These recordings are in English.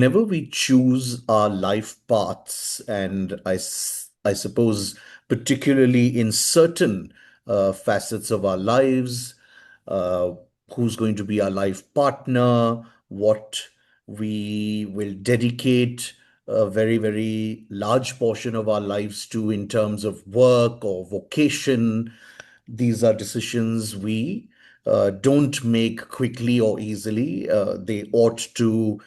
whenever we choose our life paths, and I suppose particularly in certain facets of our lives, uh, who's going to be our life partner, what we will dedicate a very, very large portion of our lives to in terms of work or vocation. These are decisions we don't make quickly or easily. They ought to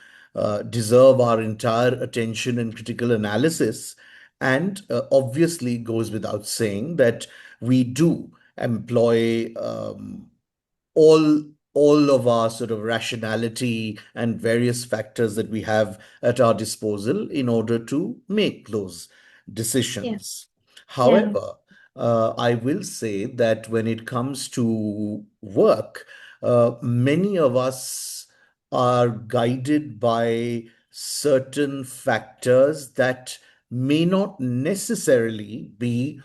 deserve our entire attention and critical analysis. And obviously, goes without saying that we do employ all all of our sort of rationality and various factors that we have at our disposal in order to make those Yeah. decisions. Yeah. However, I will say that when it comes to work, many of us are guided by certain factors that may not necessarily be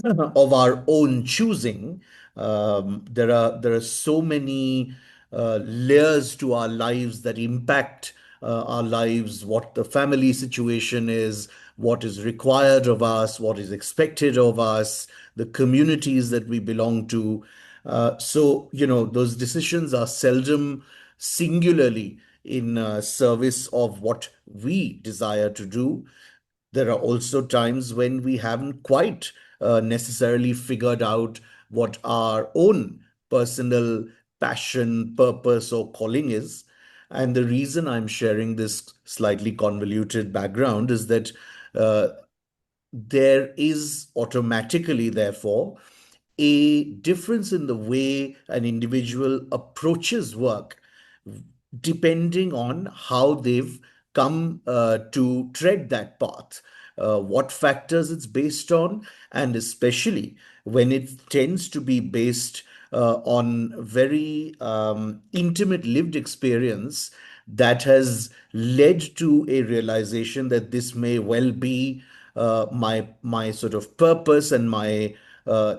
of our own choosing. There are so many layers to our lives that impact our lives, what the family situation is, what is required of us, what is expected of us, the communities that we belong to. Those decisions are seldom singularly in service of what we desire to do. There are also times when we haven't quite necessarily figured out what our own personal passion, purpose, or calling is. And the reason I'm sharing this slightly convoluted background is that uh, there is automatically, therefore, a difference in the way an individual approaches work depending on how they've come to tread that path, what factors it's based on, and especially when it tends to be based on very intimate lived experience that has led to a realization that this may well be my sort of purpose and my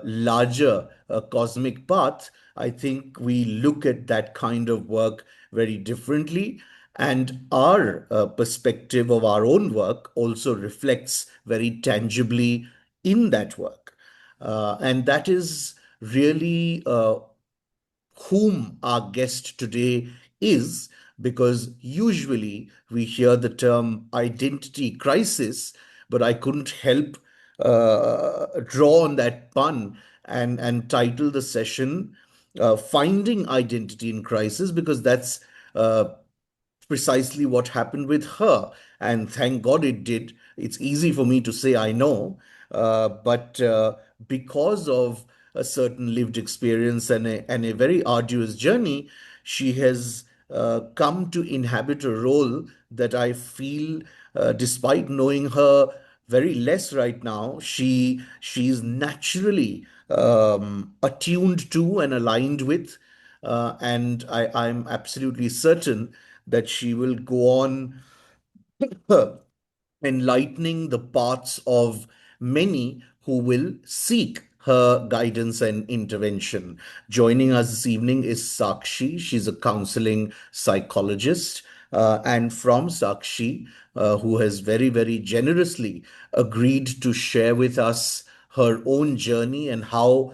larger cosmic path. I think we look at that kind of work very differently. And our perspective of our own work also reflects very tangibly in that work. And that is really whom our guest today is, because usually we hear the term identity crisis, but I couldn't help draw on that pun and title the session Finding Identity in Crisis, because that's uh, precisely what happened with her. And thank God it did. It's easy for me to say I know, but because of a certain lived experience and a very arduous journey, she has come to inhabit a role that I feel, despite knowing her very less right now, she's naturally attuned to and aligned with. I'm absolutely certain that she will go on enlightening the paths of many who will seek her guidance and intervention. Joining us this evening is Sakshi. She's a counseling psychologist. And from Sakshi, who has very, very generously agreed to share with us her own journey and how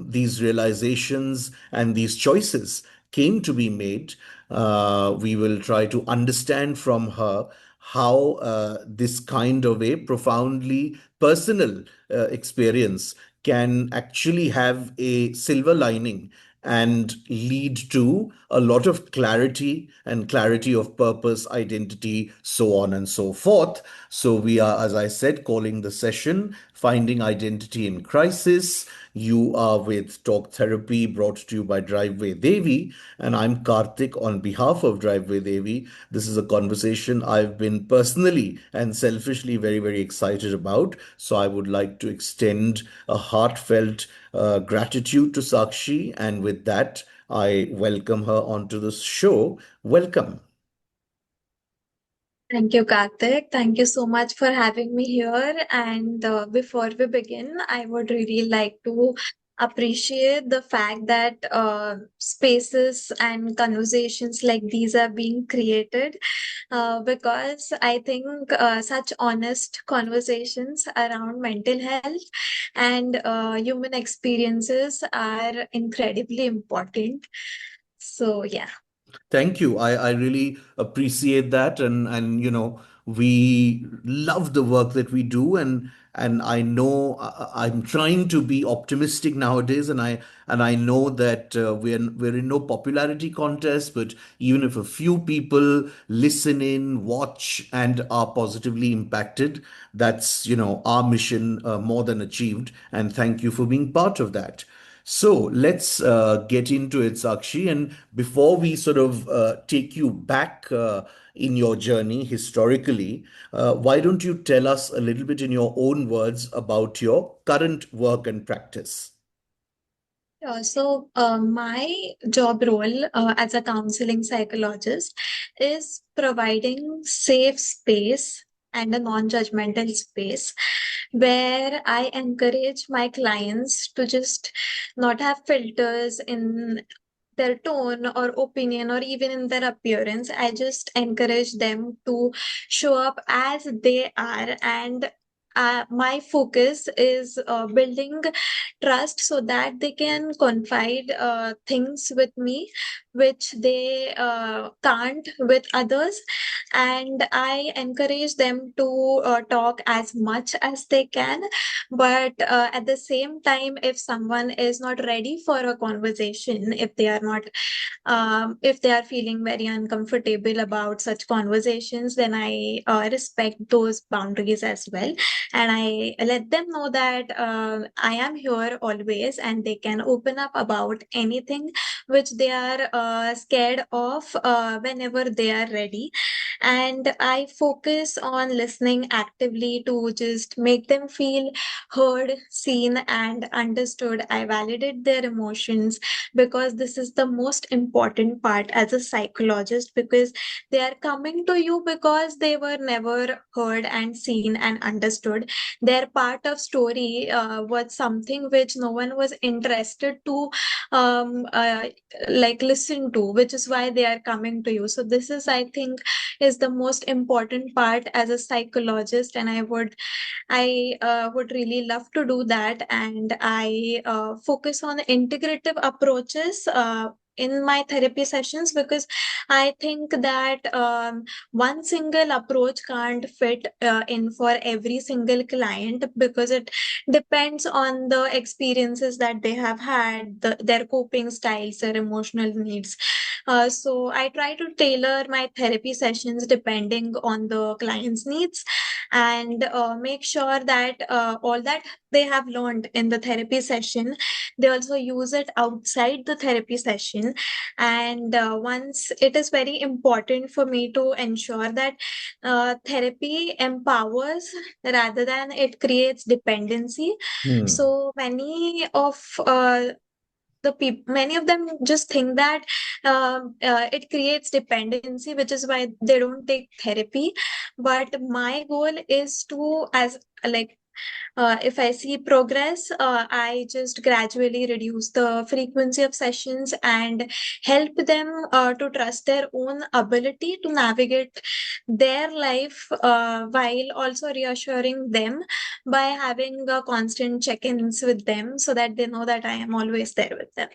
these realizations and these choices came to be made. We will try to understand from her how this kind of a profoundly personal experience can actually have a silver lining and lead to a lot of clarity and clarity of purpose, identity, so on and so forth. So, we are, as I said, calling the session Finding Identity in Crisis. You are with Talk Therapy, brought to you by Driveway Devi, and I'm Karthik on behalf of Driveway Devi. This is a conversation I've been personally and selfishly very, very excited about. So I would like to extend a heartfelt gratitude to Sakshi, and with that, I welcome her onto the show. Welcome. Thank you, Karthik. Thank you so much for having me here. And before we begin, I would really like to appreciate the fact that spaces and conversations like these are being created, because I think such honest conversations around mental health and human experiences are incredibly important. So, yeah. Thank you. I really appreciate that, and we love the work that we do, and I know I'm trying to be optimistic nowadays, and I know that we're in no popularity contest, but even if a few people listen in, watch, and are positively impacted, that's our mission more than achieved. And thank you for being part of that. So let's get into it, Sakshi. And before we sort of take you back in your journey historically, why don't you tell us a little bit in your own words about your current work and practice? My job role as a counseling psychologist is providing safe space and a non-judgmental space where I encourage my clients to just not have filters in their tone or opinion or even in their appearance. I just encourage them to show up as they are, and my focus is building trust so that they can confide things with me which they can't with others. And I encourage them to talk as much as they can, but at the same time, if someone is not ready for a conversation, if they are feeling very uncomfortable about such conversations, then I respect those boundaries as well. And I let them know that I am here always and they can open up about anything which they are scared of whenever they are ready. And I focus on listening actively to just make them feel heard, seen, and understood. I validate their emotions because this is the most important part as a psychologist, because they are coming to you because they were never heard and seen and understood. Their part of story was something which no one was interested to um, uh, listen to, which is why they are coming to you. So this is, I think, is the most important part as a psychologist, and I would really love to do that. And I focus on integrative approaches in my therapy sessions, because I think that one single approach can't fit in for every single client, because it depends on the experiences that they have had, their coping styles, their emotional needs. So I try to tailor my therapy sessions depending on the client's needs, and make sure that all that they have learned in the therapy session, they also use it outside the therapy session. And once it is very important for me to ensure that therapy empowers rather than it creates dependency. Hmm. So many of them just think that it creates dependency, which is why they don't take therapy. But my goal is to, as like if I see progress, I just gradually reduce the frequency of sessions and help them to trust their own ability to navigate their life, while also reassuring them by having constant check-ins with them so that they know that I am always there with them.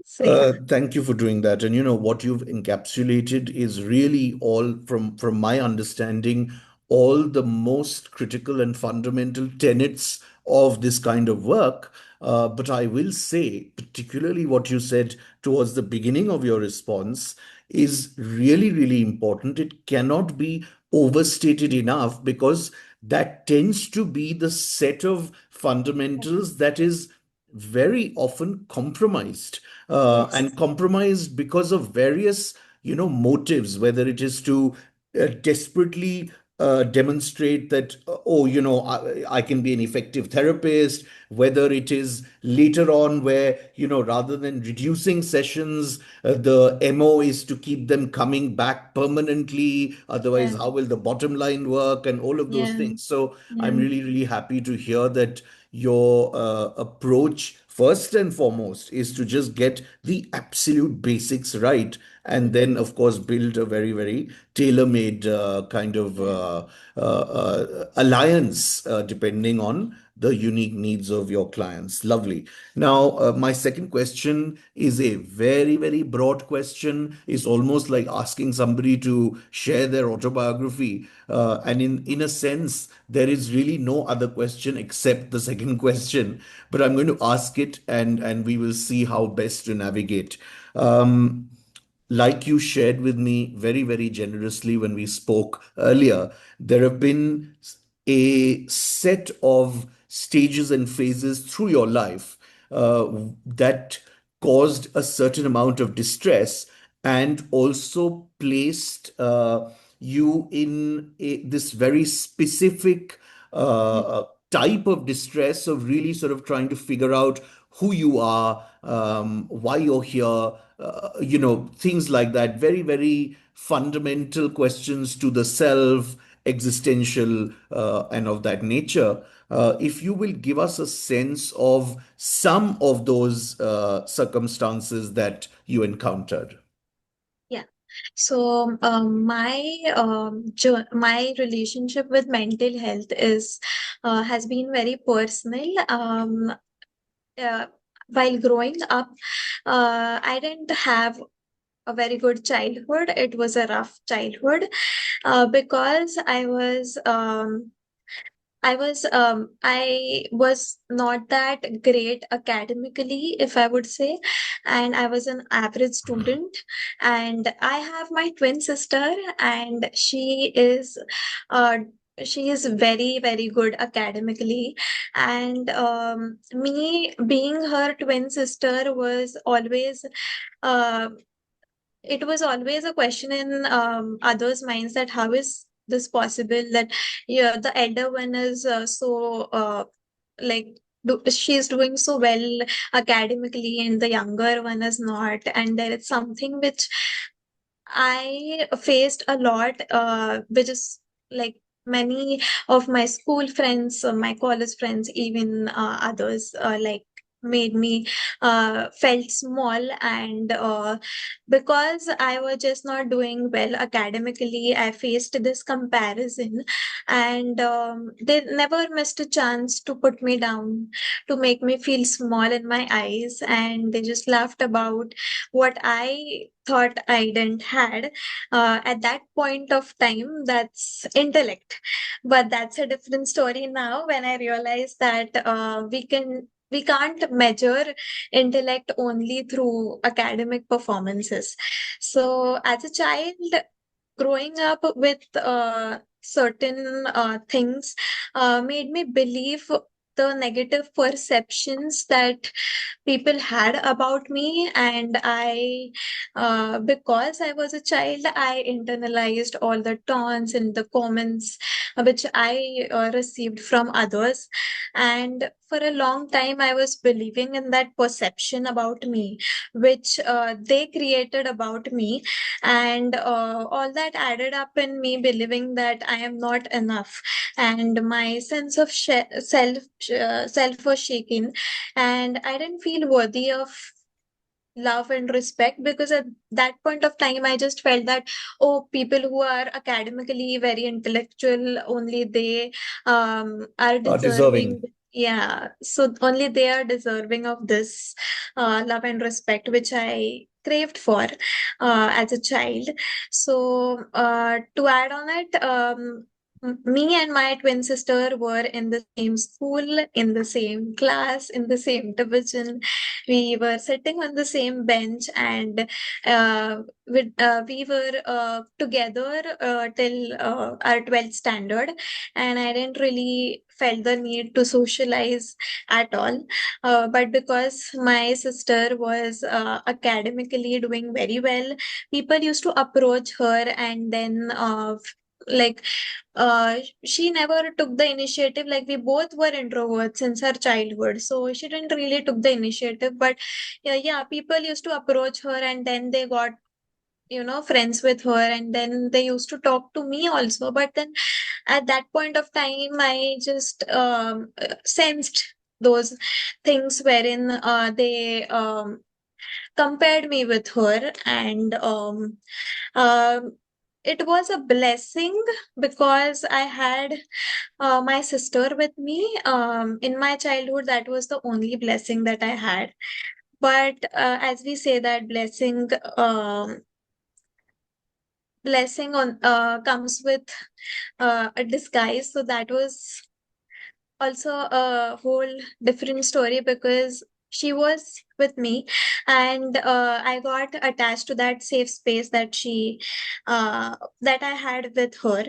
So, yeah. Thank you for doing that. And what you've encapsulated is really all, from my understanding, all the most critical and fundamental tenets of this kind of work. But I will say, particularly what you said towards the beginning of your response is really, really important. It cannot be overstated enough, because that tends to be the set of fundamentals that is very often compromised, Yes. and compromised because of various motives, whether it is to desperately demonstrate that, oh, I can be an effective therapist, whether it is later on where, rather than reducing sessions, the mo is to keep them coming back permanently, otherwise Yeah. how will the bottom line work, and all of those Yeah. things. So I'm Yeah. really, really happy to hear that your approach first and foremost is to just get the absolute basics right, and then of course build a very, very tailor-made kind of Yeah. alliance depending on the unique needs of your clients. Lovely. Now, my second question is a very, very broad question. It's almost like asking somebody to share their autobiography. And in a sense, there is really no other question except the second question. But I'm going to ask it, and we will see how best to navigate. Like you shared with me very, very generously when we spoke earlier, there have been a set of stages and phases through your life that caused a certain amount of distress and also placed you in this very specific type of distress of really sort of trying to figure out who you are, why you're here, things like that. Very, very fundamental questions to the self, existential, and of that nature. If you will give us a sense of some of those circumstances that you encountered. Yeah. So my relationship with mental health is has been very personal. Uh, while growing up, I didn't have a very good childhood. It was a rough childhood because I was not that great academically, if I would say, and I was an average student. And I have my twin sister, and uh, she is very, very good academically. And me being her twin sister was always uh, it was always a question in others' minds that how is this possible that yeah, the elder one is like she's doing so well academically and the younger one is not, and there is something which I faced a lot, which is like many of my school friends, my college friends, even others, made me felt small, and because I was just not doing well academically, I faced this comparison, and they never missed a chance to put me down, to make me feel small in my eyes, and they just laughed about what I thought I didn't had at that point of time. That's intellect, but that's a different story now when I realize that we can't measure intellect only through academic performances. So as a child, growing up with certain things made me believe the negative perceptions that people had about me, and I because I was a child, I internalized all the taunts and the comments which I received from others, and for a long time I was believing in that perception about me which they created about me, and all that added up in me believing that I am not enough, and my sense of self was shaken, and I didn't feel worthy of love and respect, because at that point of time I just felt that, oh, people who are academically very intellectual, only they are deserving. Deserving. Yeah, so only they are deserving of this love and respect which I craved for as a child. So to add on it, me and my twin sister were in the same school, in the same class, in the same division. We were sitting on the same bench, and we were together till our 12th standard, and I didn't really felt the need to socialize at all. But because my sister was academically doing very well, people used to approach her, and then like she never took the initiative. Like, we both were introverts since her childhood, so she didn't really took the initiative. But yeah, people used to approach her, and then they got friends with her, and then they used to talk to me also. But then at that point of time I just sensed those things wherein they compared me with her, and um, it was a blessing because I had my sister with me in my childhood. That was the only blessing that I had. But as we say that um, blessing on comes with a disguise. So that was also a whole different story because she was with me, and I got attached to that safe space that she that I had with her.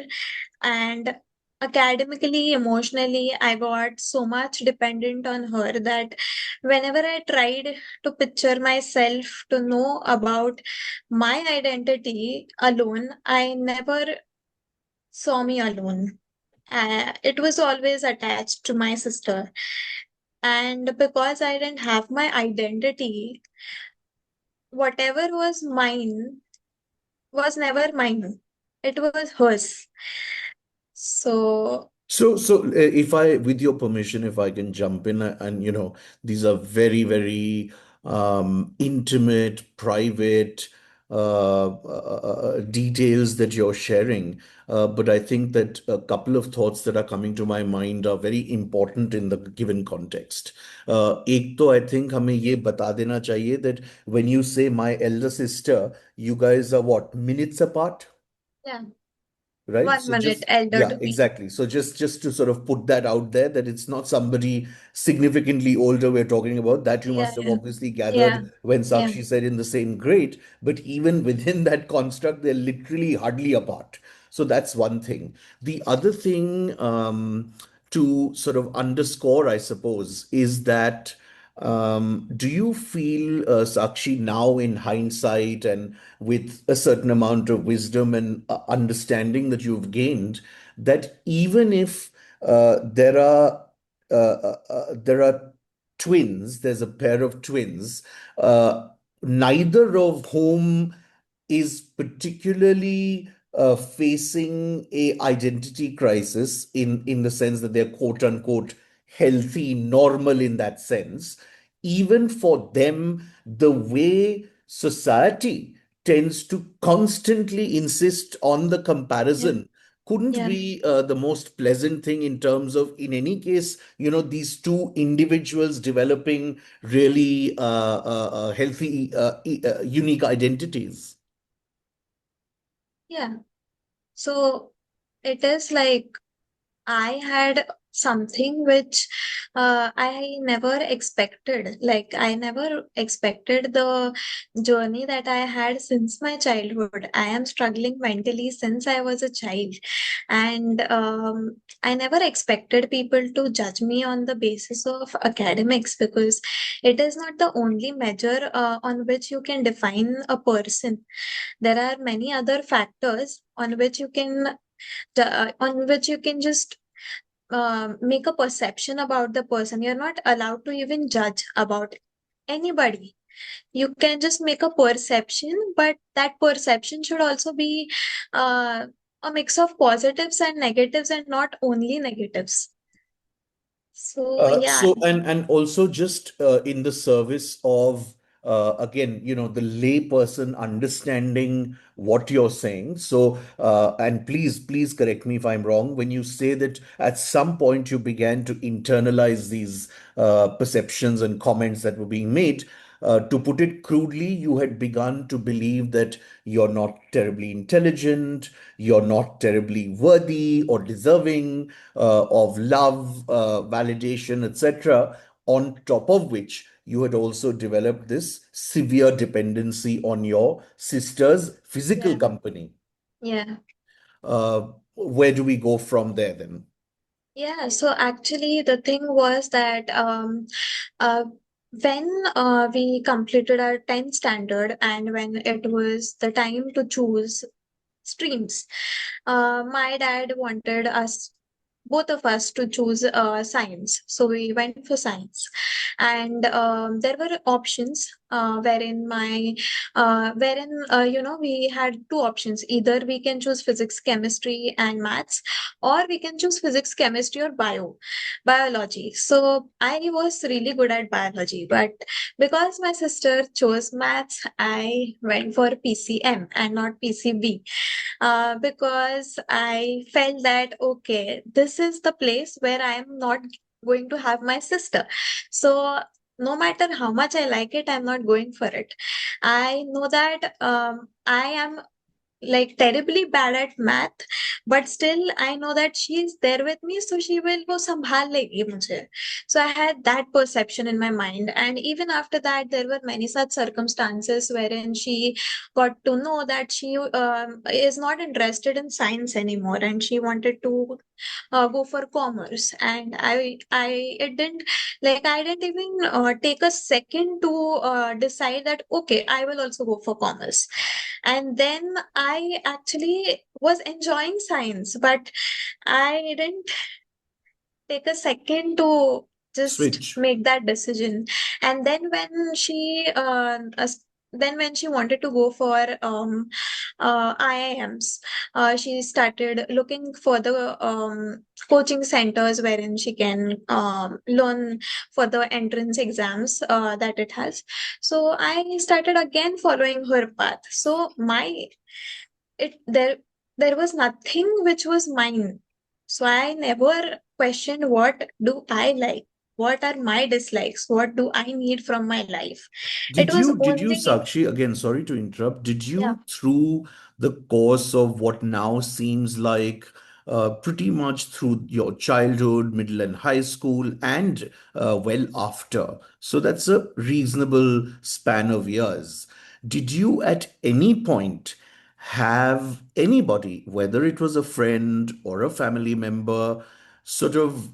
And academically, emotionally, I got so much dependent on her that whenever I tried to picture myself, to know about my identity alone, I never saw me alone. It was always attached to my sister. And because I didn't have my identity, whatever was mine was never mine. It was hers. So, If I, with your permission, if I can jump in, and these are very, very intimate, private details that you're sharing. But I think that a couple of thoughts that are coming to my mind are very important in the given context. एक तो I think हमें ये बता देना चाहिए that when you say my elder sister, you guys are what, minutes apart? yeah, Right, one so minute just, elder yeah, to me. exactly, so just to sort of put that out there, that it's not somebody significantly older we're talking about. That you Yeah, must have yeah, obviously yeah, gathered when yeah, Sakshi said in the same grade, but even within that construct they're literally hardly apart. So that's one thing. The other thing, to sort of underscore, I suppose, is that, do you feel, Sakshi, now in hindsight and with a certain amount of wisdom and understanding that you've gained, that even if there are twins, there's a pair of twins, uh, neither of whom is particularly facing a identity crisis in the sense that they're quote unquote healthy, normal in that sense. Even for them, the way society tends to constantly insist on the yeah, comparison couldn't yeah, be the most pleasant thing, in terms of, in any case, these two individuals developing really healthy, unique identities. yeah. So it is like I had something which I never expected. Like, I never expected the journey that I had since my childhood. I am struggling mentally since I was a child. And I never expected people to judge me on the basis of academics, because it is not the only measure on which you can define a person. There are many other factors on which you can just make a perception about the person. You're not allowed to even judge about anybody. You can just make a perception, but that perception should also be uh, a mix of positives and negatives, and not only negatives. So, yeah, And also, just in the service of, again, the lay person understanding what you're saying. So, and please correct me if I'm wrong when you say that at some point you began to internalize these perceptions and comments that were being made. To put it crudely, you had begun to believe that you're not terribly intelligent, you're not terribly worthy or deserving of love, validation, etc. On top of which, you had also developed this severe dependency on your sister's physical yeah, company. yeah. Where do we go from there then? Yeah, so actually, the thing was that uh, when we completed our 10th standard, and when it was the time to choose streams, my dad wanted both of us, to choose science. So we went for science. And there were options. wherein we had two options. Either we can choose physics, chemistry, and maths, or we can choose physics, chemistry, or biology. So I was really good at biology, but because my sister chose maths, I went for PCM and not PCB, because I felt that, okay, this is the place where I am not going to have my sister. So no matter how much I like it, I'm not going for it. I know that I am like terribly bad at math, but still I know that she is there with me, so she will वो संभाल लेगी मुझे. So I had that perception in my mind, and even after that, there were many such circumstances wherein she got to know that she is not interested in science anymore, and she wanted to go for commerce. And I didn't even take a second to decide that, okay, I will also go for commerce. And then I actually was enjoying science, but I didn't take a second to just Switch. make that decision. And then when she wanted to go for IIMs, she started looking for the coaching centers wherein she can learn for the entrance exams that it has. So I started again following her path. So my it there was nothing which was mine. So I never questioned what do I like, what are my dislikes, what do I need from my life. It was Did you, only, Sakshi, again, sorry to interrupt, did yeah, you, through the course of what now seems like pretty much through your childhood, middle and high school, and well after, so that's a reasonable span of years, did you at any point have anybody, whether it was a friend or a family member, sort of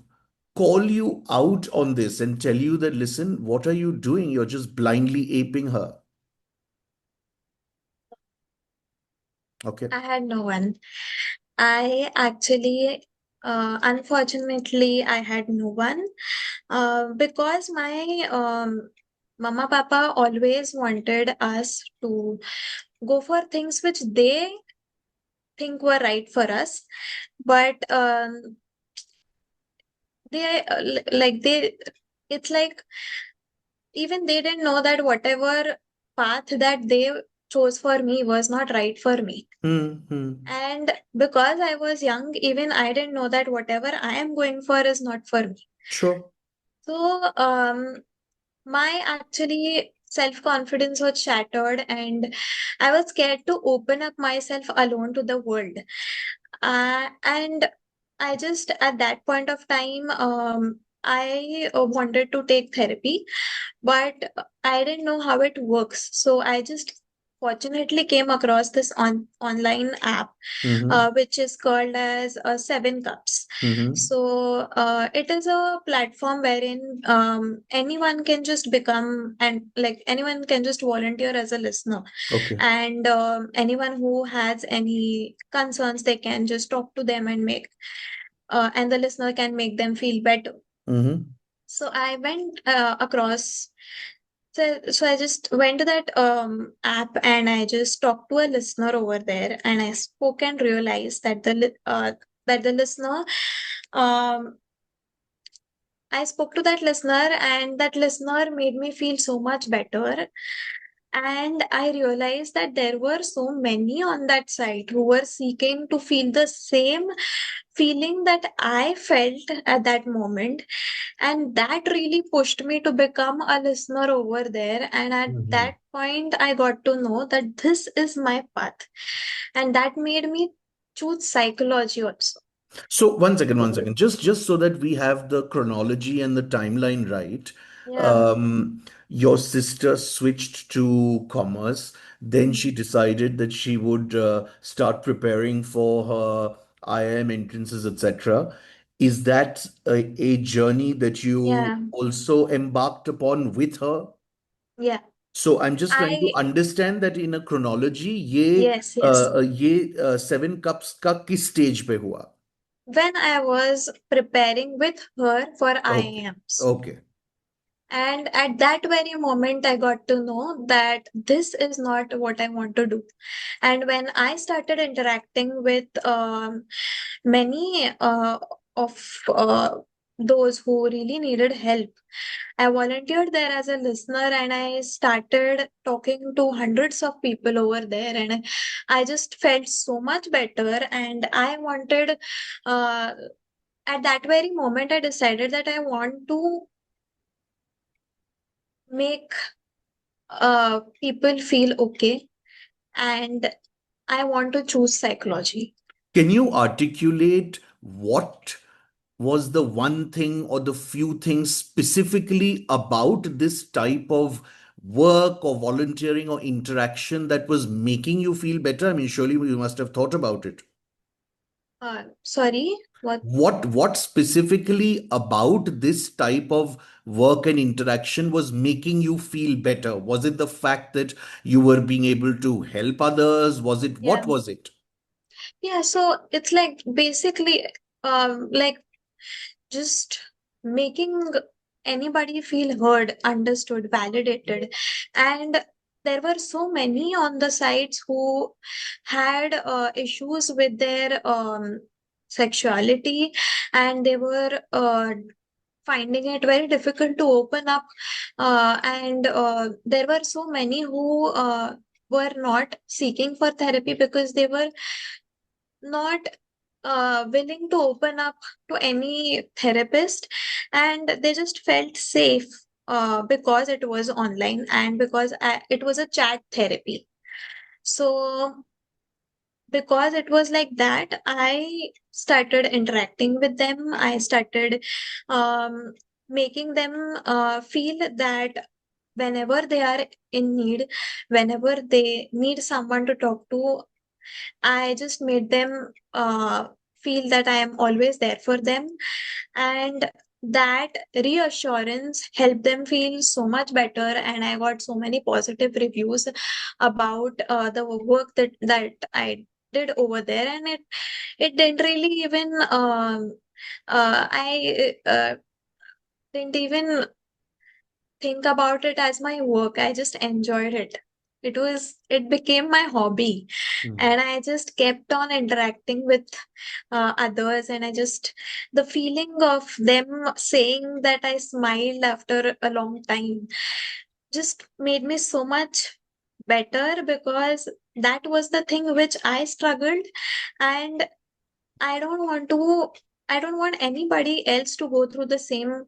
call you out on this and tell you that, listen, what are you doing? You're just blindly aping her. Okay. I had no one. I actually, unfortunately, I had no one, because my mama papa always wanted us to go for things which they think were right for us. But it's like even they didn't know that whatever path that they chose for me was not right for me. Hmm. And because I was young, even I didn't know that whatever I am going for is not for me. Sure. So, my actually self-confidence was shattered, and I was scared to open up myself alone to the world. And I just, at that point of time, I wanted to take therapy, but I didn't know how it works. So I just fortunately came across this online app, Hmm. which is called as Seven Cups. Hmm. So it is a platform wherein anyone can just become, and like anyone can just volunteer as a listener, Okay. and anyone who has any concerns, they can just talk to them and make and the listener can make them feel better. Hmm. So I went across. So I just went to that app, and I just talked to a listener over there, and I spoke and realized that the listener, um I spoke to that listener, and that listener made me feel so much better. And I realized that there were so many on that site who were seeking to feel the same feeling that I felt at that moment. And that really pushed me to become a listener over there. And at Hmm. that point, I got to know that this is my path. And that made me choose psychology also. So one second, just so that we have the chronology and the timeline right. Yeah. Your sister switched to commerce, then Mm. she decided that she would start preparing for her IIM entrances, etc. Is that a journey that you Yeah. also embarked upon with her? Yeah. So I'm just trying to I, understand that in a chronology, yes, yes. ये 7 cups का किस stage पे हुआ? When I was preparing with her for Okay. IIMs. Okay. And at that very moment, I got to know that this is not what I want to do. And when I started interacting with many of those who really needed help, I volunteered there as a listener and I started talking to hundreds of people over there. And I just felt so much better. And I wanted, uh, at that very moment, I decided that I want to make people feel okay. And I want to choose psychology. Can you articulate what was the one thing or the few things specifically about this type of work or volunteering or interaction that was making you feel better? I mean, surely you must have thought about it. Sorry, what? What specifically about this type of work and interaction was making you feel better? Was it the fact that you were being able to help others? Was it Yeah. what was it? Yeah, so it's like basically like just making anybody feel heard, understood, validated. And there were so many on the sites who had issues with their sexuality, and they were finding it very difficult to open up. And there were so many who were not seeking for therapy because they were not willing to open up to any therapist, and they just felt safe because it was online and because it was a chat therapy. So because it was like that, I started interacting with them. I started um, making them feel that whenever they are in need, whenever they need someone to talk to, I just made them feel that I am always there for them. And that reassurance helped them feel so much better. And I got so many positive reviews about the work that I did over there. And it didn't really even, I didn't even think about it as my work. I just enjoyed it. It became my hobby. Hmm. And I just kept on interacting with others. And the feeling of them saying that I smiled after a long time just made me so much better because that was the thing which I struggled. And I don't want to, I don't want anybody else to go through the same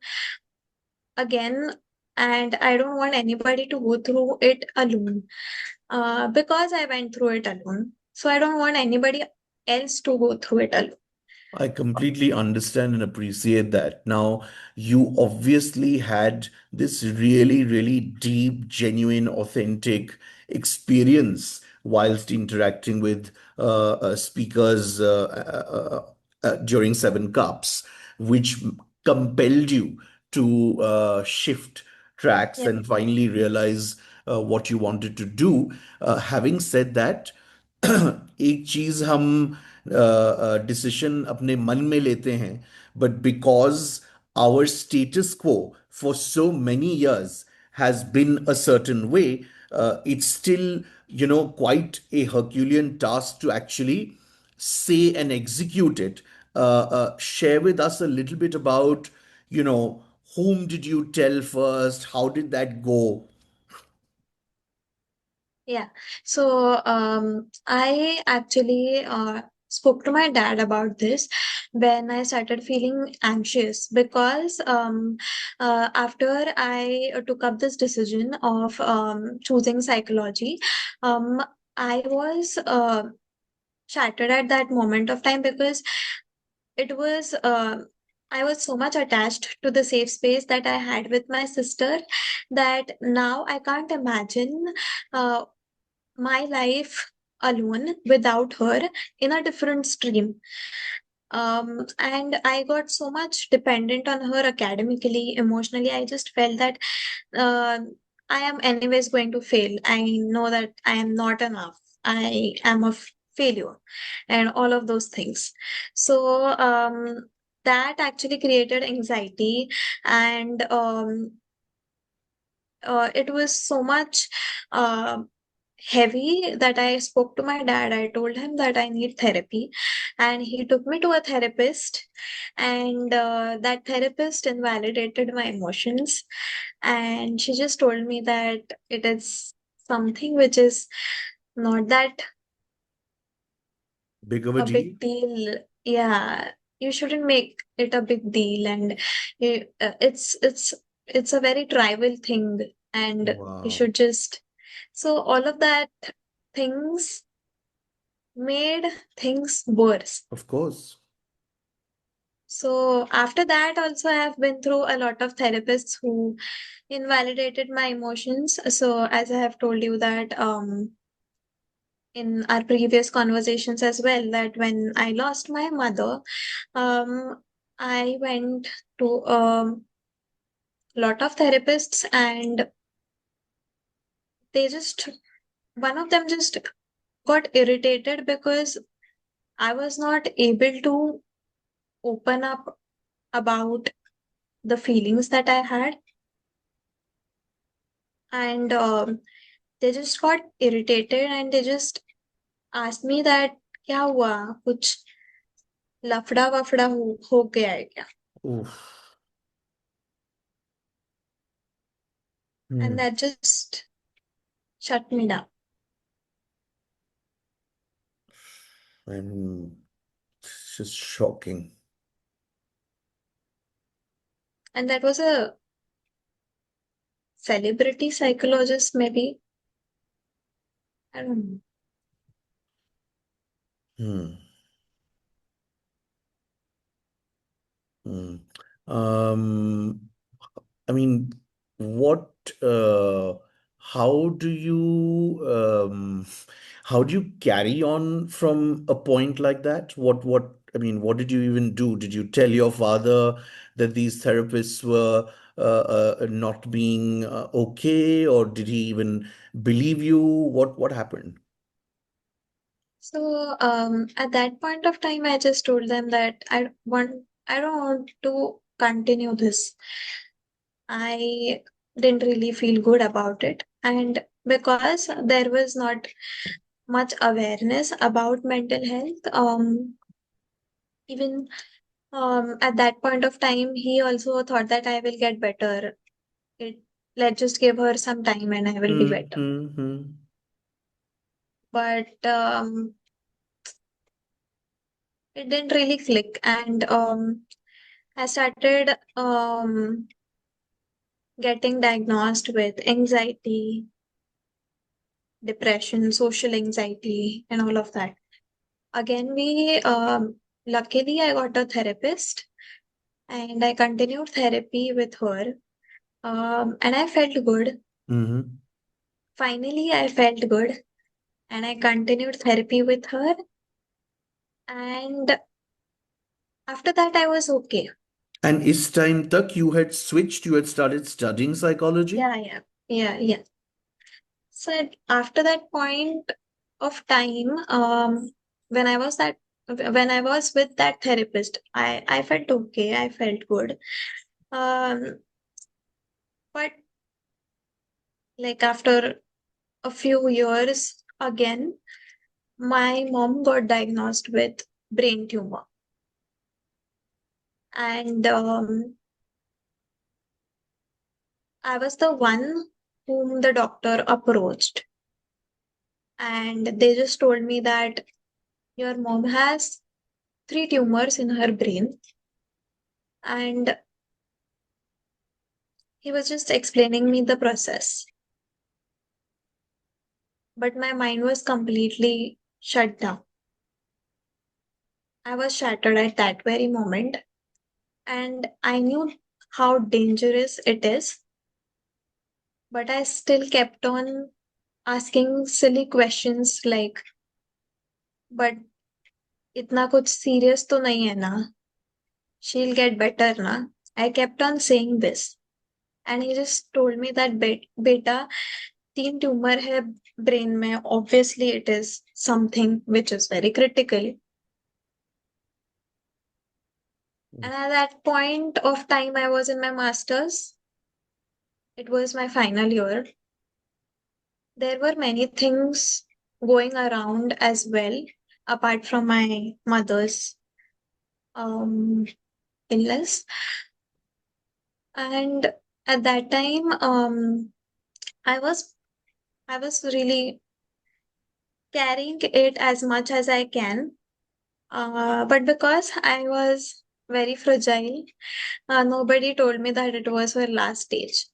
again. And I don't want anybody to go through it alone because I went through it alone. So I don't want anybody else to go through it alone. I completely understand and appreciate that. Now, you obviously had this really, really deep, genuine, authentic experience whilst interacting with speakers during Seven Cups, which compelled you to shift tracks Yep. and finally realize what you wanted to do. Having said that, एक चीज हम decision अपने मन में लेते हैं but because our status quo for so many years has been a certain way, it's still, quite a Herculean task to actually say and execute it. Share with us a little bit about, you know, whom did you tell first? How did that go? Yeah. So I actually spoke to my dad about this when I started feeling anxious because after I took up this decision of choosing psychology, um, I was shattered at that moment of time because it was I was so much attached to the safe space that I had with my sister that now I can't imagine uh, my life alone without her in a different stream. And I got so much dependent on her academically, emotionally. I just felt that uh, I am anyways going to fail. I know that I am not enough. I am a failure, and all of those things. So that actually created anxiety, and it was so much uh, heavy that I spoke to my dad. I told him that I need therapy, and he took me to a therapist, and that therapist invalidated my emotions, and she just told me that it is something which is not that Big of a a deal? big deal. Yeah, you shouldn't make it a big deal, and it's a very trivial thing, and you Wow. should just so all of that things made things worse. Of course. So after that, also I have been through a lot of therapists who invalidated my emotions. So as I have told you that in our previous conversations as well, that when I lost my mother, I went to a lot of therapists, and they just one of them just got irritated because I was not able to open up about the feelings that I had, and they just got irritated and they just asked me that क्या हुआ कुछ लफड़ा वफड़ा हो गया है क्या. Oof. And Hmm. that just shut me down. And it's just shocking. And that was a celebrity psychologist, maybe. I don't know. Hmm. Hmm. Um, I mean, what, how do you, how do you carry on from a point like that? I mean, what did you even do? Did you tell your father that these therapists were not being okay, or did he even believe you? What happened? So at that point of time, I just told them that I don't want to continue this. I didn't really feel good about it. And because there was not much awareness about mental health, even at that point of time, he also thought that I will get better. It, let's just give her some time and I will be Hmm. better. Hmm. Hmm. But it didn't really click. And I started getting diagnosed with anxiety, depression, social anxiety, and all of that. Again, luckily, I got a therapist and I continued therapy with her. And I felt good. Hmm. Finally, I felt good and I continued therapy with her. And after that, I was okay. And is time tak you had switched, you had started studying psychology? Yeah, yeah, yeah, yeah. So after that point of time, when I was that when I was with that therapist, I felt okay. I felt good. Um, but like after a few years again, my mom got diagnosed with brain tumor, and I was the one whom the doctor approached, and they just told me that your mom has three tumors in her brain, and he was just explaining me the process. But my mind was completely shut down. I was shattered at that very moment, and I knew how dangerous it is, but I still kept on asking silly questions like, but इतना कुछ serious तो नहीं है ना? She'll get better ना? I kept on saying this, and he just told me that beta तीन tumor है brain में, obviously it is something which is very critical. And at that point of time, I was in my master's. It was my final year. There were many things going around as well, apart from my mother's um, illness. And at that time, I was I was really carrying it as much as I can. But because I was very fragile, nobody told me that it was her last stage.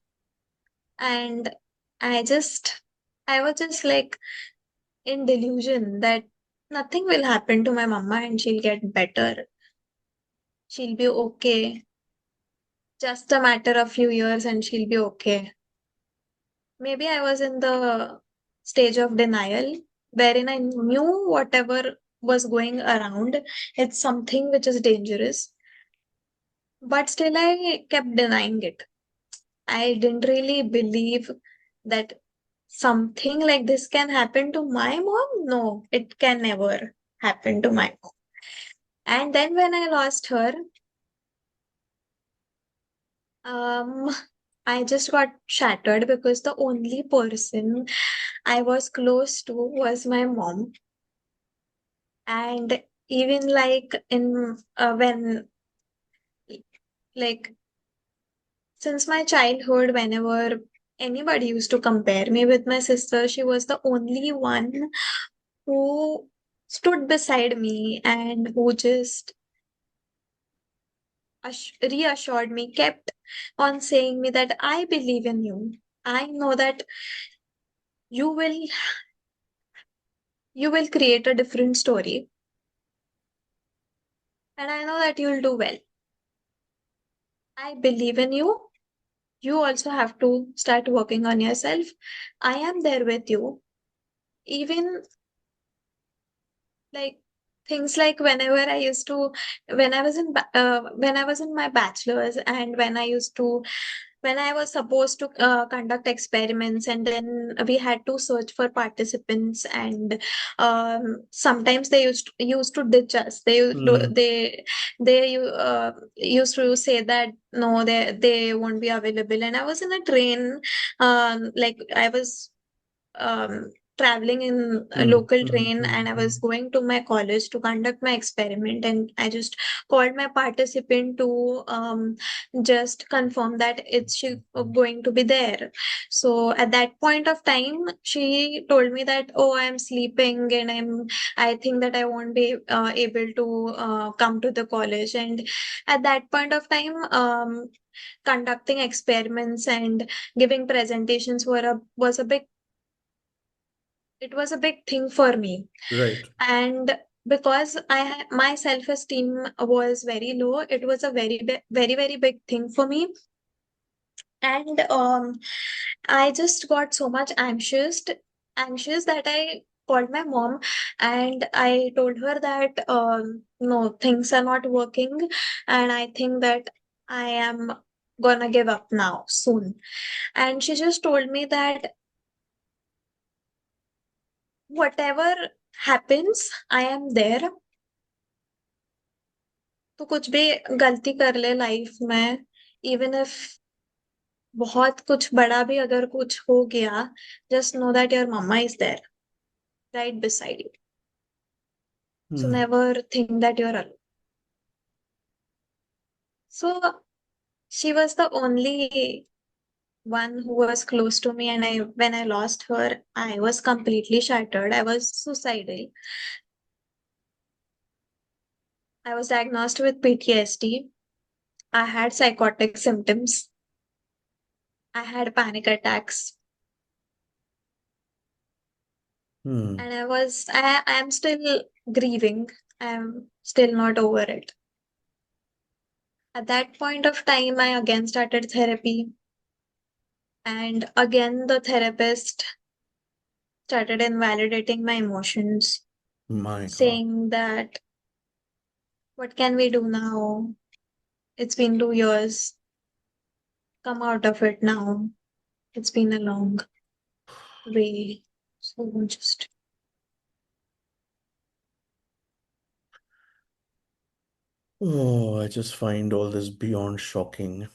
And I just, I was just like in delusion that nothing will happen to my mama and she'll get better. She'll be okay. Just a matter of few years and she'll be okay. Maybe I was in the stage of denial wherein I knew whatever was going around, it's something which is dangerous. But still, I kept denying it. I didn't really believe that something like this can happen to my mom. No, it can never happen to my mom. And then when I lost her, um, I just got shattered because the only person I was close to was my mom. And even like in when like since my childhood, whenever anybody used to compare me with my sister, she was the only one who stood beside me and who just reassured me, kept on saying me that I believe in you. I know that you will you will create a different story, and I know that you'll do well. I believe in you. You also have to start working on yourself. I am there with you. Even like things like whenever I used to when I was in my bachelor's and when I was supposed to conduct experiments, and then we had to search for participants, and sometimes they used to ditch us. Hmm. Used to say that no, they won't be available. And I was in a train, like I was um, traveling in a Hmm. local Hmm. train, Hmm. and I was Hmm. going to my college to conduct my experiment, and I just called my participant to just confirm that it's she going to be there. So at that point of time, she told me that, oh, I'm sleeping and I think that I won't be able to come to the college. And at that point of time, conducting experiments and giving presentations was a big it was a big thing for me. Right. And because my self-esteem was very low, it was a very big thing for me. And I just got so much anxious that I called my mom and I told her that no, things are not working, and I think that I am gonna give up now soon. And she just told me that whatever happens, I am there. तो कुछ भी गलती कर ले life में, even if बहुत कुछ बड़ा भी अगर कुछ हो गया, just know that your mama is there right beside you. So Hmm. never think that you're alone. So she was the only one who was close to me, and I when I lost her, I was completely shattered. I was suicidal. I was diagnosed with PTSD. I had psychotic symptoms. I had panic attacks. Hmm. And I am still grieving. I'm still not over it. At that point of time, I again started therapy. And again, the therapist started invalidating my emotions, My God. saying that, what can we do now? It's been 2 years. Come out of it now. It's been a long way. So just, Oh, I just find all this beyond shocking.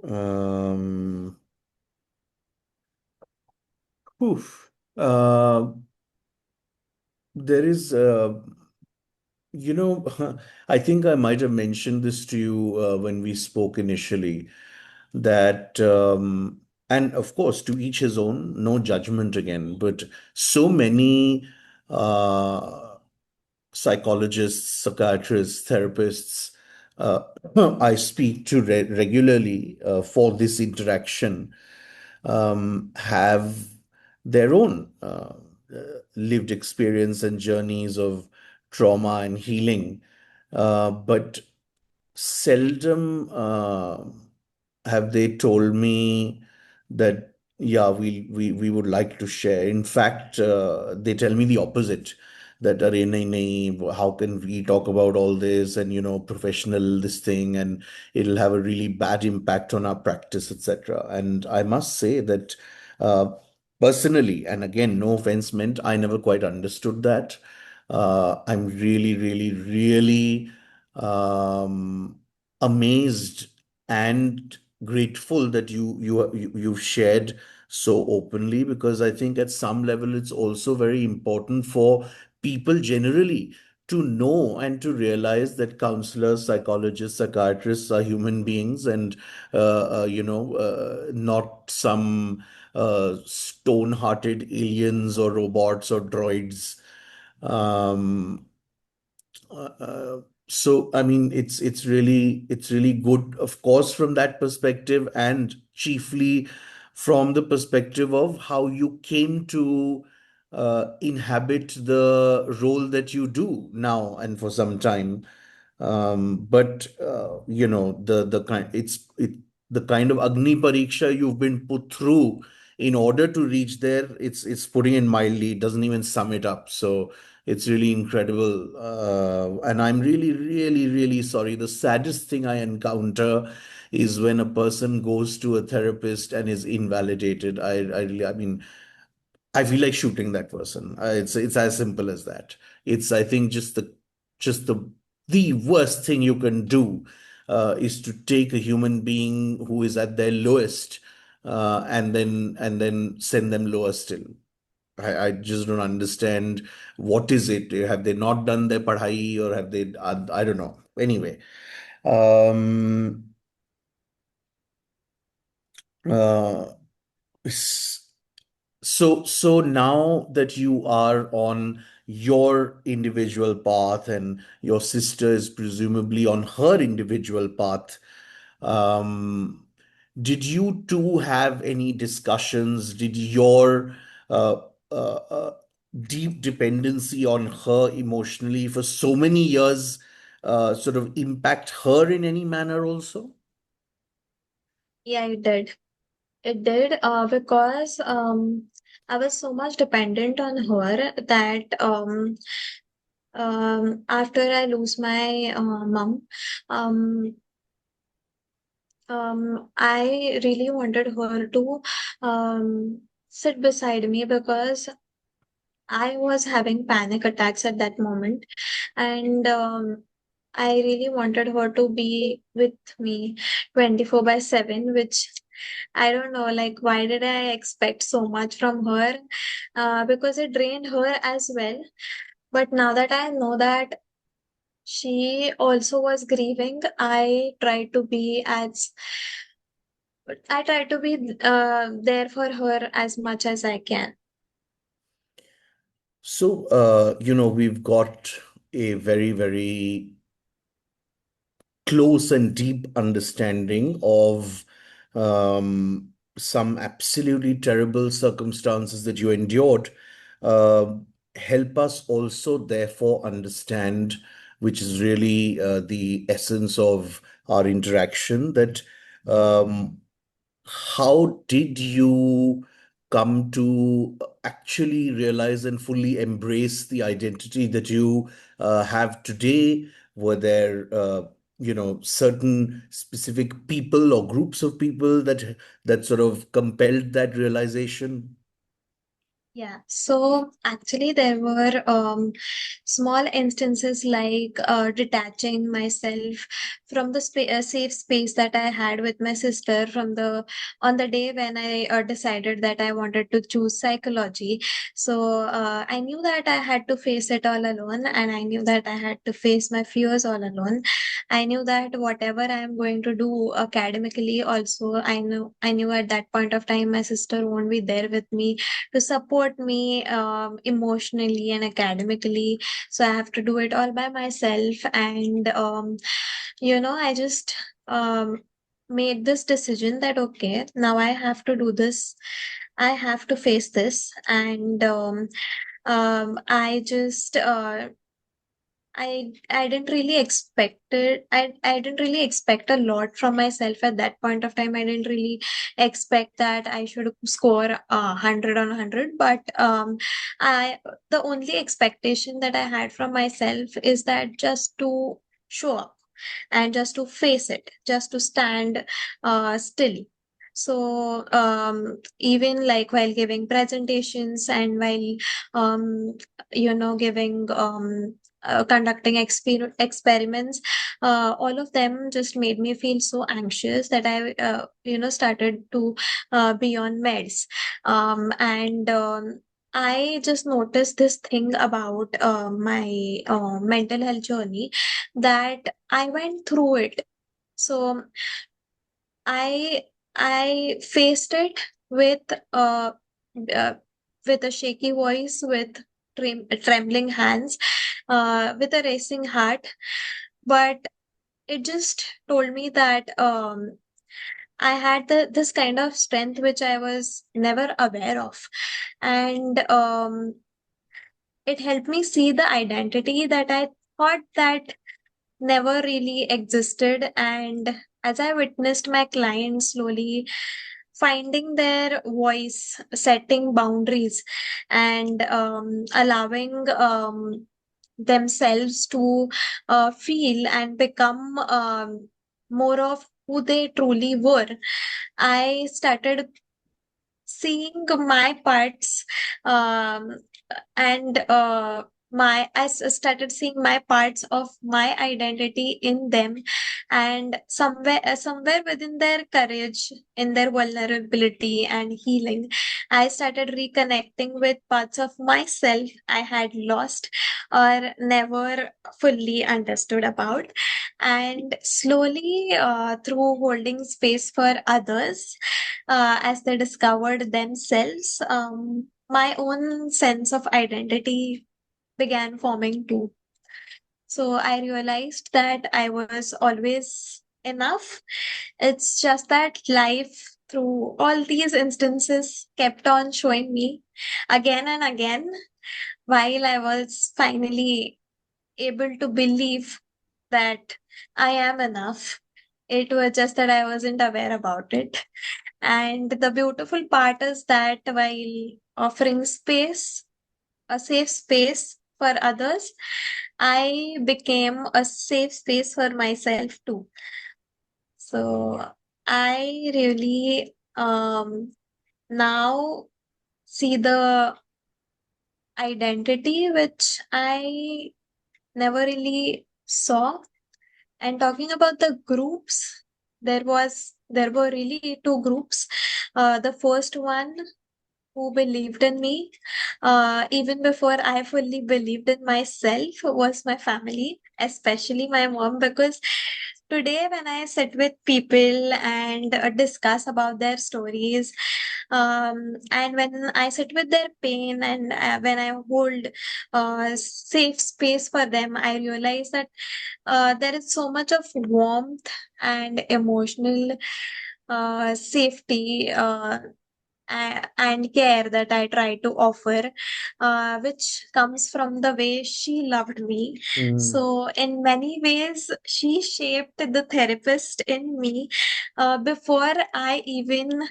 Um, oof. Uh, there is, I think I might have mentioned this to you when we spoke initially, that, and of course, to each his own, no judgment again, but so many uh, psychologists, psychiatrists, therapists uh, I speak to regularly for this interaction have their own lived experience and journeys of trauma and healing. But seldom have they told me that, yeah, we would like to share. In fact, they tell me the opposite, that Arey, nahi, nahi, how can we talk about all this, and professional this thing, and it'll have a really bad impact on our practice, etc. And I must say that uh, personally, and again, no offense meant, I never quite understood that. I'm really, really, really amazed and grateful that you've shared so openly, because I think at some level it's also very important for people generally to know and to realize that counselors, psychologists, psychiatrists are human beings, and not some stone-hearted aliens or robots or droids. um, so I mean, it's really good, of course, from that perspective, and chiefly from the perspective of how you came to inhabit the role that you do now and for some time. But the kind the kind of Agni Pariksha you've been put through in order to reach there, it's putting it mildly. It doesn't even sum it up. So it's really incredible. And I'm really, really, really sorry. The saddest thing I encounter is when a person goes to a therapist and is invalidated. I mean, I feel like shooting that person. It's as simple as that. It's, I think, just the worst thing you can do is to take a human being who is at their lowest, and then send them lower still. I just don't understand, what is it? Have they not done their padhai, or have they? I don't know. Anyway, um, uh, so now that you are on your individual path, and your sister is presumably on her individual path, um, did you two have any discussions? Did your uh, uh, deep dependency on her emotionally for so many years sort of impact her in any manner also? Yeah, it did. It did, because I was so much dependent on her that after I lose my mom, um, I really wanted her to sit beside me because I was having panic attacks at that moment, and I really wanted her to be with me 24/7, which I don't know, like, why did I expect so much from her? Because it drained her as well. But now that I know that she also was grieving, I try to be there for her as much as I can. So, we've got a very, very close and deep understanding of some absolutely terrible circumstances that you endured. Uh, Help us also, therefore, understand, which is really the essence of our interaction, that um, how did you come to actually realize and fully embrace the identity that you have today? Were there, certain specific people or groups of people that sort of compelled that realization? Yeah, so actually there were small instances like detaching myself from the safe space that I had with my sister from the on the day when I decided that I wanted to choose psychology. So I knew that I had to face it all alone, and I knew that I had to face my fears all alone. I knew that whatever I am going to do academically, also I knew at that point of time my sister won't be there with me to support me emotionally and academically. So I have to do it all by myself. And, I just made this decision that, okay, now I have to do this. I have to face this. And I just I didn't really expect it. I didn't really expect a lot from myself at that point of time. I didn't really expect that I should score 100 on 100. But I the only expectation that I had from myself is that just to show up and just to face it, just to stand still. So even like while giving presentations and while giving conducting experiments, all of them just made me feel so anxious that I started to be on meds. And I just noticed this thing about my mental health journey, that I went through it. So I I faced it with uh, uh with a shaky voice, with trembling hands, with a racing heart. But it just told me that I had this kind of strength which I was never aware of. And it helped me see the identity that I thought that never really existed. And as I witnessed my clients slowly finding their voice, setting boundaries, and allowing themselves to feel and become more of who they truly were, I started seeing my parts, um, and started seeing my parts of my identity in them. And somewhere within their courage, in their vulnerability and healing, I started reconnecting with parts of myself I had lost or never fully understood about. And slowly, through holding space for others, as they discovered themselves, my own sense of identity began forming too. So I realized that I was always enough. It's just that life, through all these instances, kept on showing me again and again, while I was finally able to believe that I am enough. It was just that I wasn't aware about it. And the beautiful part is that while offering space, a safe space for others, I became a safe space for myself too. So I really now see the identity which I never really saw. And talking about the groups, there were really two groups. The first one who believed in me, even before I fully believed in myself, was my family, especially my mom. Because today, when I sit with people and discuss about their stories, and when I sit with their pain, and when I hold safe space for them, I realize that there is so much of warmth and emotional safety, and care that I try to offer, which comes from the way she loved me. Mm. So, in many ways, she shaped the therapist in me before I even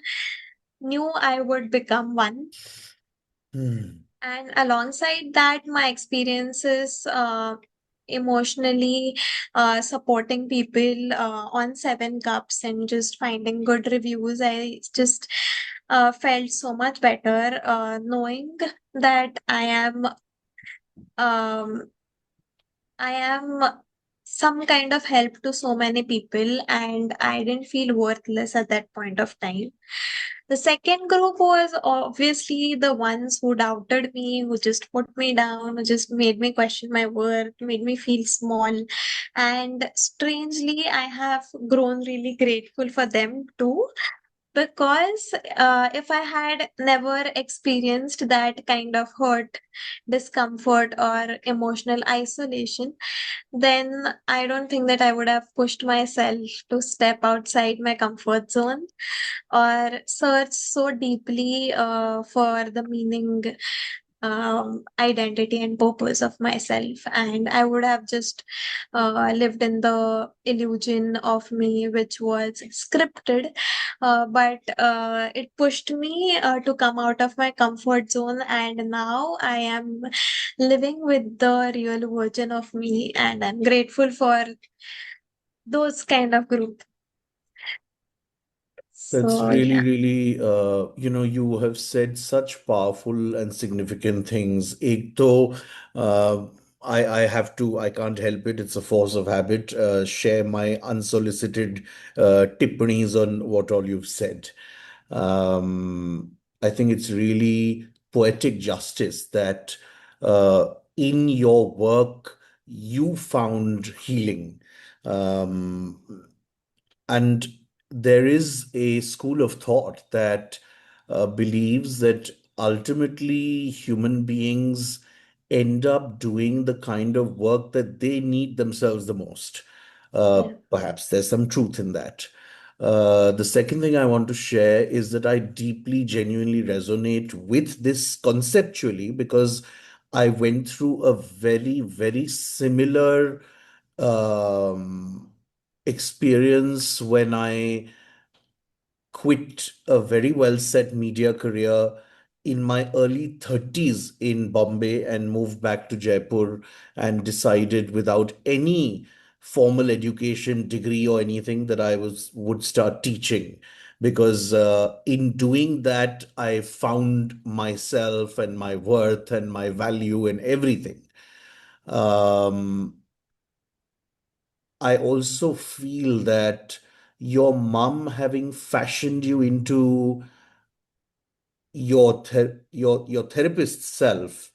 knew I would become one. Mm. And alongside that, my experiences. emotionally supporting people on Seven Cups and just finding good reviews. I just felt so much better knowing that um, I am some kind of help to so many people, and I didn't feel worthless at that point of time. The second group was obviously the ones who doubted me, who just put me down, who just made me question my worth, made me feel small. And strangely, I have grown really grateful for them too. Because if I had never experienced that kind of hurt, discomfort, or emotional isolation, then I don't think that I would have pushed myself to step outside my comfort zone or search so deeply for the meaning, identity, and purpose of myself. And I would have just lived in the illusion of me, which was scripted. But it pushed me to come out of my comfort zone. And now I am living with the real version of me. And I'm grateful for those kind of group. That's So, really, yeah. really, you have said such powerful and significant things. Ek to, uh, I have to, I can't help it. It's a force of habit. Share my unsolicited tippanis on what all you've said. I think it's really poetic justice that in your work you found healing. Um, and there is a school of thought that believes that ultimately human beings end up doing the kind of work that they need themselves the most. Yeah. Perhaps there's some truth in that. The second thing I want to share is that I deeply, genuinely resonate with this conceptually because I went through a very, very similar um, experience when I quit a very well set media career in my early 30s in Bombay and moved back to Jaipur and decided without any formal education degree or anything that I was would start teaching because in doing that I found myself and my worth and my value and everything. um, I also feel that your mom having fashioned you into your therapist self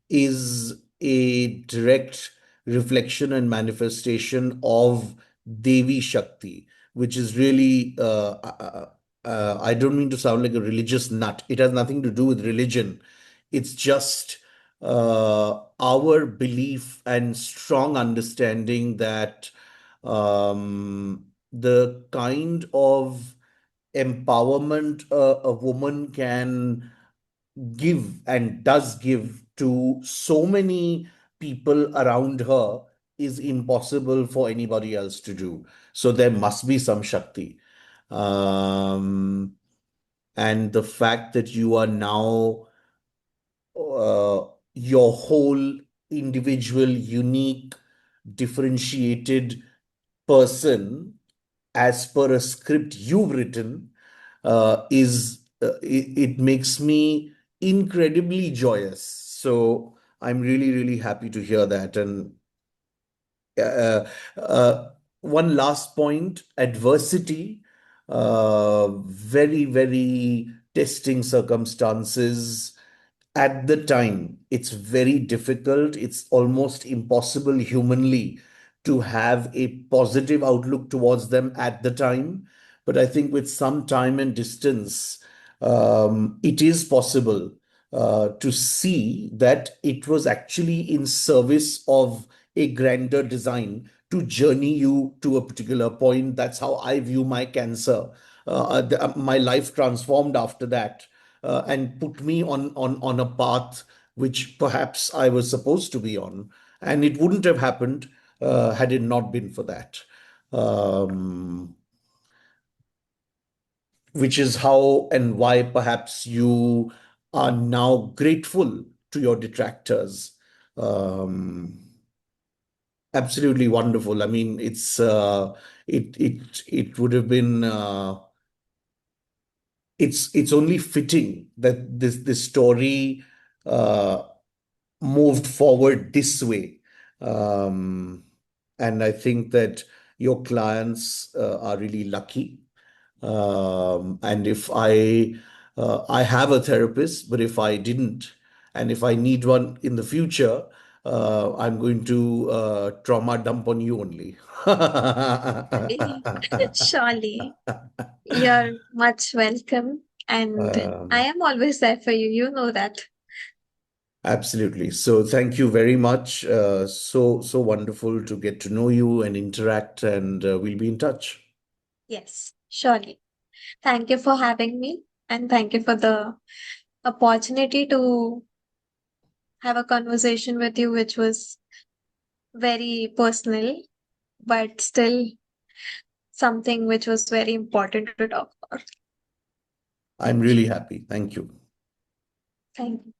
is a direct reflection and manifestation of Devi Shakti, which is really I don't mean to sound like a religious nut. It has nothing to do with religion. It's just our belief and strong understanding that the kind of empowerment a woman can give and does give to so many people around her is impossible for anybody else to do. So there must be some Shakti. Um, and the fact that you are now your whole individual, unique, differentiated person as per a script you've written it makes me incredibly joyous. So I'm really, really happy to hear that. And uh, uh, one last point, adversity, very, very testing circumstances at the time. It's very difficult. It's almost impossible humanly to have a positive outlook towards them at the time. But I think with some time and distance, it is possible to see that it was actually in service of a grander design to journey you to a particular point. That's how I view my cancer. My life transformed after that and put me on a path which perhaps I was supposed to be on, and it wouldn't have happened had it not been for that. Um, which is how and why perhaps you are now grateful to your detractors. Um, Absolutely wonderful. I mean, it would have been it's only fitting that this story uh, moved forward this way. Um, and I think that your clients are really lucky. And if I have a therapist, but if I didn't, and if I need one in the future, I'm going to trauma dump on you only. Surely, surely, you're much welcome. And I Um, am always there for you. You know that. Absolutely. So thank you very much. So wonderful to get to know you and interact, and we'll be in touch. Yes, surely. Thank you for having me. And thank you for the opportunity to have a conversation with you, which was very personal, but still something which was very important to talk about. I'm Thank you. really happy. Thank you. Thank you.